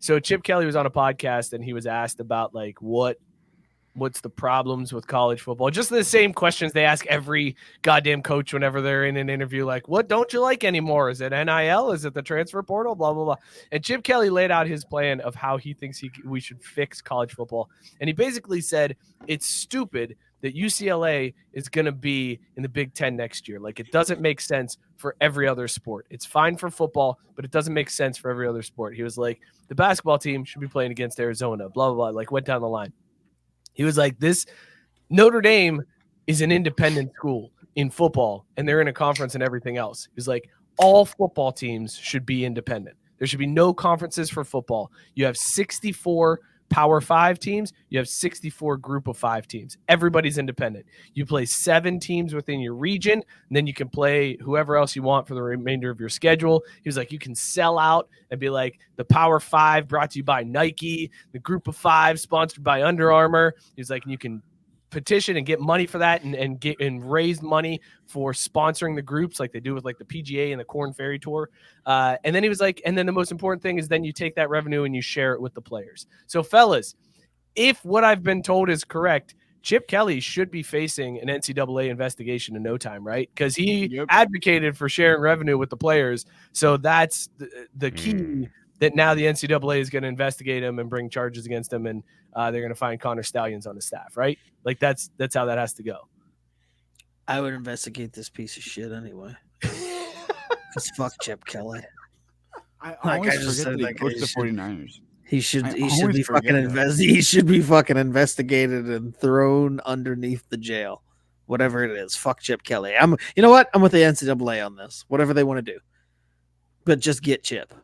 So Chip Kelly was on a podcast and he was asked about like what's the problems with college football? Just the same questions they ask every goddamn coach whenever they're in an interview. Like, what don't you like anymore? Is it NIL? Is it the transfer portal? Blah, blah, blah. And Chip Kelly laid out his plan of how he thinks we should fix college football. And he basically said it's stupid that UCLA is going to be in the Big Ten next year. Like, it doesn't make sense for every other sport. It's fine for football, but it doesn't make sense for every other sport. He was like, the basketball team should be playing against Arizona, blah, blah, blah. Like, went down the line. He was like, this Notre Dame is an independent school in football, and they're in a conference and everything else. He was like, all football teams should be independent. There should be no conferences for football. You have 64 Power 5 teams. You have 64 Group of 5 teams. Everybody's independent. You play 7 teams within your region, and then you can play whoever else you want for the remainder of your schedule. He was like, you can sell out and be like, the Power 5 brought to you by Nike, the Group of 5 sponsored by Under Armour. He was like, you can petition and get money for that and raise money for sponsoring the groups like they do with like the PGA and the Korn Ferry Tour. And then he was like, and then the most important thing is then you take that revenue and you share it with the players. So fellas, if what I've been told is correct, Chip Kelly should be facing an NCAA investigation in no time, right? Because he advocated for sharing revenue with the players. So that's the key that now the NCAA is going to investigate him and bring charges against him, and they're going to find Connor Stallions on the staff, right? Like that's how that has to go. I would investigate this piece of shit anyway. Because fuck Chip Kelly. I always forget that he coached the 49ers. He should be fucking investigated and thrown underneath the jail. Whatever it is. Fuck Chip Kelly. You know what? I'm with the NCAA on this. Whatever they want to do. But just get Chip.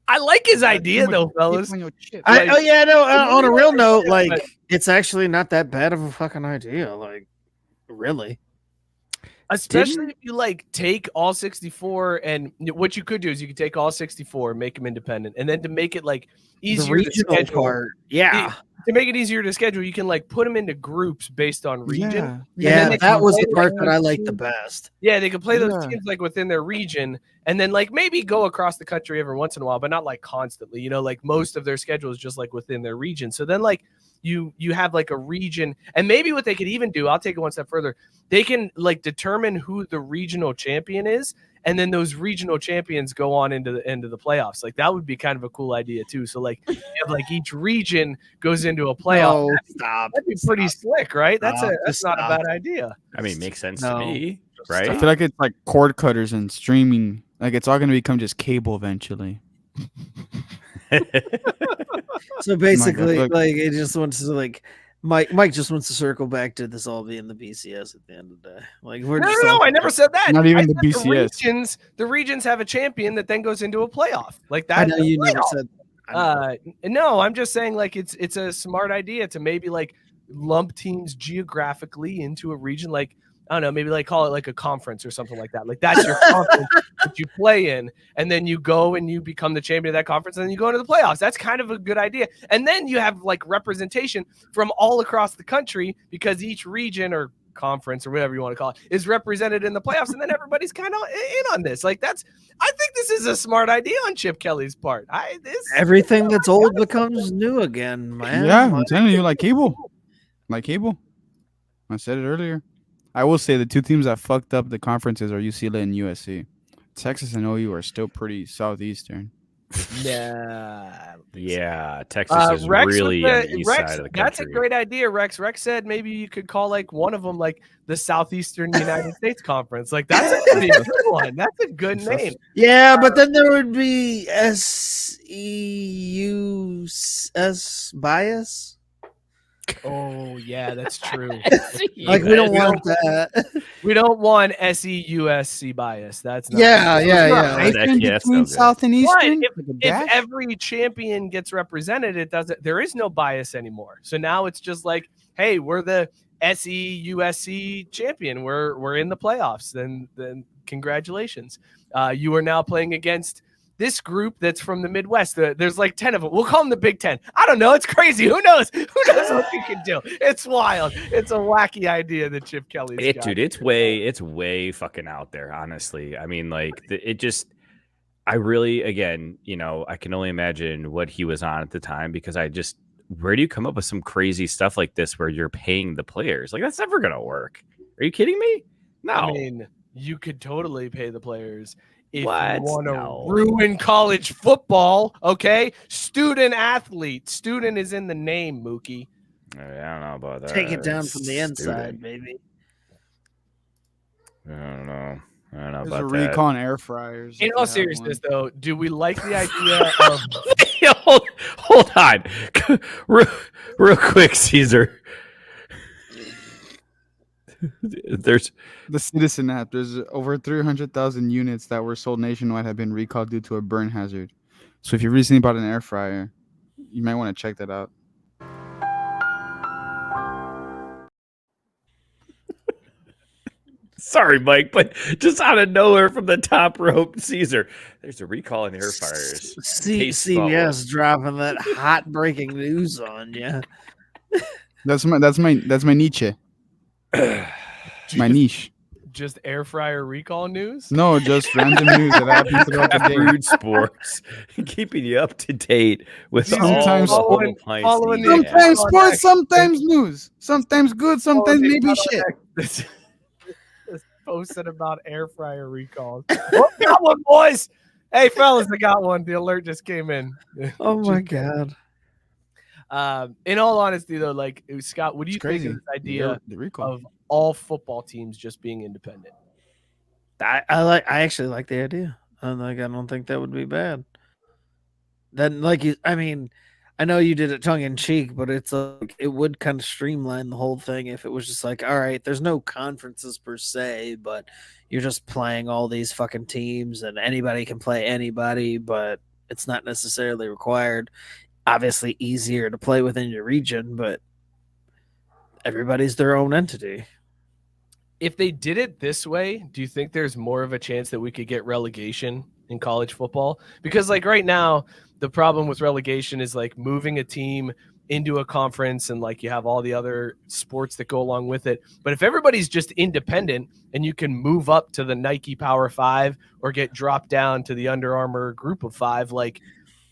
I like his idea though, fellas. On a real note, like it's actually not that bad of a fucking idea. Like, really. Especially if you like take all 64, and what you could do is you could take all 64, make them independent, and then to make it like easier to schedule. To make it easier to schedule, you can like put them into groups based on region. Yeah, that was the part that I liked the best. Yeah, they could play those teams like within their region, and then like maybe go across the country every once in a while, but not like constantly. You know, like most of their schedule is just like within their region. So then like you have like a region, and maybe what they could even do, I'll take it one step further. They can like determine who the regional champion is, and then those regional champions go on into the playoffs. Like that would be kind of a cool idea too. So like you have like each region goes into a playoff. That'd be pretty slick, right? That's not a bad idea. I mean, makes sense to me, right? I feel like it's like cord cutters and streaming. Like it's all going to become just cable eventually. So basically, like it just wants to like Mike just wants to circle back to this all being the BCS at the end of the day. Like we're no, I never said that. Not even the BCS. The regions have a champion that then goes into a playoff. Like that. I know you never said. No, I'm just saying like it's a smart idea to maybe like lump teams geographically into a region. Like I don't know, maybe like call it like a conference or something like that. Like that's your conference that you play in, and then you go and you become the champion of that conference, and then you go into the playoffs. That's kind of a good idea. And then you have like representation from all across the country because each region or conference or whatever you want to call it is represented in the playoffs, and then everybody's kind of in on this. Like I think this is a smart idea on Chip Kelly's part. Everything that's old becomes new again, man. Yeah, I'm telling you, like cable. I said it earlier. I will say the two teams that fucked up the conferences are UCLA and USC. Texas and OU are still pretty southeastern. Yeah, Texas is really on the east side of the country. That's a great idea, Rex. Rex said maybe you could call like one of them like the Southeastern United States Conference. Like that's a pretty good one. That's a good name. Yeah, but then there would be SEUS bias. Oh yeah, that's true. Like we don't want that. We don't want SEUSC bias. That's not between South and Eastern. If every champion gets represented, it doesn't. There is no bias anymore. So now it's just like, hey, we're the SEUSC champion. We're in the playoffs. Then congratulations. You are now playing against this group that's from the Midwest. There's like 10 of them. We'll call them the Big Ten. I don't know. It's crazy. Who knows? Who knows what you can do? It's wild. It's a wacky idea that Chip Kelly's got. Dude, it's way fucking out there, honestly. I mean, like, I really, again, I can only imagine what he was on at the time because where do you come up with some crazy stuff like this where you're paying the players? Like, that's never going to work. Are you kidding me? No. I mean, you could totally pay the players if you What? want to No. ruin college football, okay? Student athlete. Student is in the name, Mookie. I don't know about that. Take it down from the inside, Student. baby. I don't know There's about a that. recon air fryers. In if all you have seriousness, one. though, do we like the idea of hold on. real quick, Caesar. There's The Citizen app. There's over 300,000 units that were sold nationwide have been recalled due to a burn hazard. So if you recently bought an air fryer, you might want to check that out. sorry, Mike, but just out of nowhere from the top rope, Caesar. There's a recall in air fryers. CBS dropping that hot breaking news on you. That's my Nietzsche. My niche. just air fryer recall news? No, just random news that happens throughout the day. Rude Sports, keeping you up to date with Sometimes all the following the- Sometimes sports, sometimes news. Sometimes good, sometimes maybe shit. This posted about air fryer recalls. Oh, got one, boys. Hey, fellas, I got one. The alert just came in. Oh my god. In all honesty, though, like Scott, what do you think of this idea The recall. of all football teams just being independent? I actually like the idea. I don't think that would be bad. Then I know you did it tongue in cheek, but it's like it would kind of streamline the whole thing if it was just like, all right, there's no conferences per se, but you're just playing all these fucking teams and anybody can play anybody, but it's not necessarily required. Obviously easier to play within your region, but everybody's their own entity. If they did it this way, do you think there's more of a chance that we could get relegation in college football? Because like right now, the problem with relegation is like moving a team into a conference and like you have all the other sports that go along with it. But if everybody's just independent and you can move up to the Nike Power 5 or get dropped down to the Under Armour Group of 5, like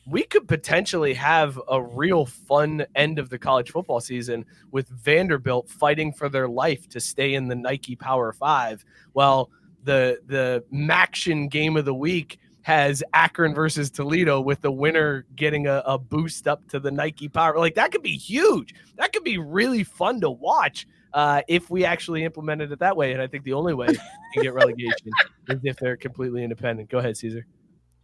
we could potentially have a real fun end of the college football season with Vanderbilt fighting for their life to stay in the Nike Power 5. Well, the Maction game of the week has Akron versus Toledo with the winner getting a boost up to the Nike Power. Like that could be huge. That could be really fun to watch if we actually implemented it that way. And I think the only way to get relegation is if they're completely independent. Go ahead, Caesar.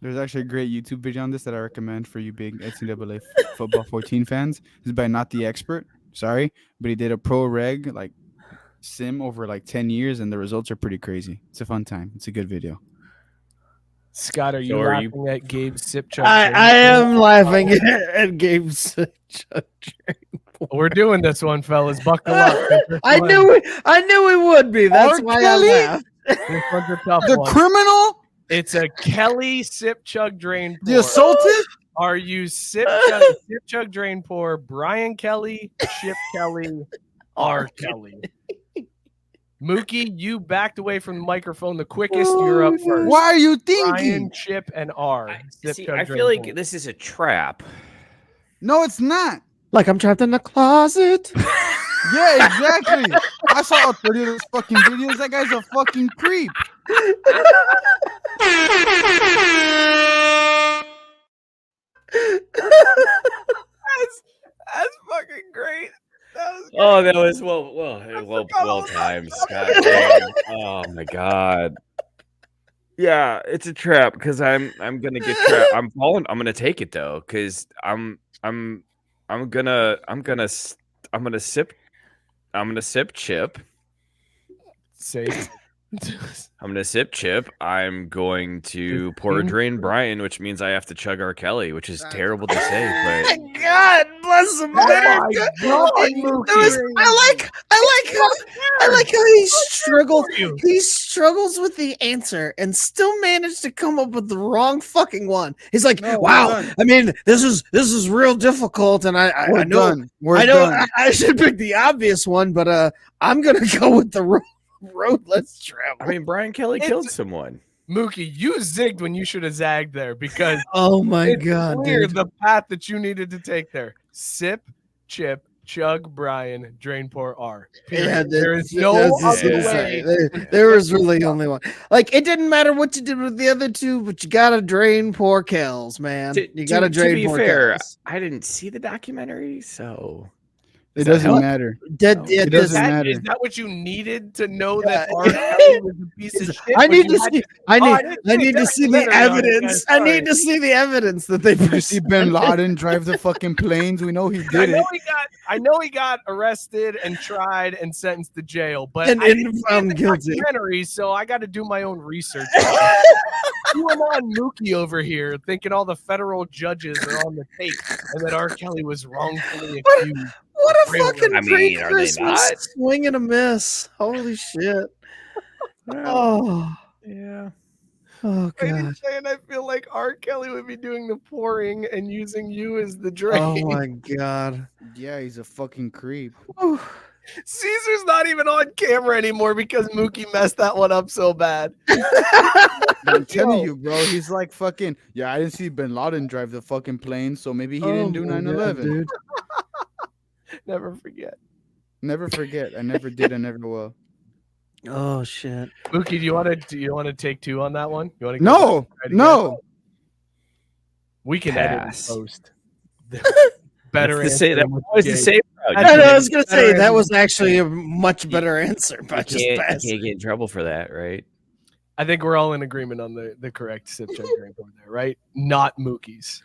There's actually a great YouTube video on this that I recommend for you big NCAA football 14 fans. This is by Not the Expert. Sorry, but he did a pro reg like sim over like 10 years, and the results are pretty crazy. It's a fun time. It's a good video. Scott, are you laughing at Gabe Sipchuk? I am laughing at Gabe Sipchuk. We're doing this one, fellas. Buckle up. I knew it would be. That's why Kelly? I laughed. This one's a tough The one. criminal? It's a Kelly Sipchuk drain pour. The assaulted? Are you Sipchuk drain pour, Brian Kelly, Chip Kelly, R. Kelly? Mookie, you backed away from the microphone the quickest. You're up first. Why are you thinking? Brian, Chip, and R. I Sipchuk feel drain like pour. this is a trap. No, it's not. Like I'm trapped in the closet. Yeah, exactly. I saw 30 of those fucking videos. That guy's a fucking creep. That's fucking great. That was well timed, Scott. Dang. Oh my god. Yeah, it's a trap because I'm gonna get trapped. I'm gonna take it though because I'm gonna sip Chip. Safe. I'm gonna sip Chip. I'm going to pour a drain Brian, which means I have to chug R. Kelly, which is terrible to say, but God bless America. I like how he struggles. He struggles with the answer and still managed to come up with the wrong fucking one. He's like, No, wow. we're done. I mean, this is real difficult, and I We're know done. We're I know done. I should pick the obvious one, but I'm gonna go with the road less traveled. I mean Brian Kelly killed someone. Mookie, you zigged when you should have zagged there because Oh my it's god, clear dude. the path that you needed to take there. Sip, chip, chug, Brian, drain, pour, R. Yeah, There is no that's other insane. way. There was really only one. Like it didn't matter what you did with the other two, but you gotta drain poor Kells, man. You gotta drain to be poor fair, Kells. I didn't see the documentary, so It doesn't help? matter. It doesn't matter. matter. Is that what you needed to know Yeah. that R. Kelly was a piece of shit? I But need you to had see. I didn't need to see the documentary on it, evidence. guys. I Sorry. need to see the evidence that they Did you see Ben presented. Laden drive the fucking planes? We know he I did know it. I know he got arrested and tried and sentenced to jail, but And I didn't see found the guilty. documentary, so I got to do my own research. You and on Mookie over here thinking all the federal judges are on the tape and that R. Kelly was wrongfully What- accused. What a Really? fucking I mean, great are they Christmas not? swing and a miss. Holy shit. Oh, yeah. oh I'm god. saying I feel like R. Kelly would be doing the pouring and using you as the Oh drain. my god. Yeah, he's a fucking creep. Whew. Caesar's not even on camera anymore because Mookie messed that one up so bad. I'm telling Yo. you, bro. He's like fucking. Yeah, I didn't see Ben Laden drive the fucking plane, so maybe he Oh didn't do my God, 9/11. dude. Never forget. Never forget. I never did. I never will. Oh shit. Mookie, do you want to take two on that one? You want to No, no. We can Pass. edit and post. Better That's the same. answer That than what was you the gave. same. I know, I was gonna say Better that answer. was actually a much better answer, You but just can't, pass. you can't get in trouble for that, right? I think we're all in agreement on the correct sip check drink over there, right? Not Mookie's.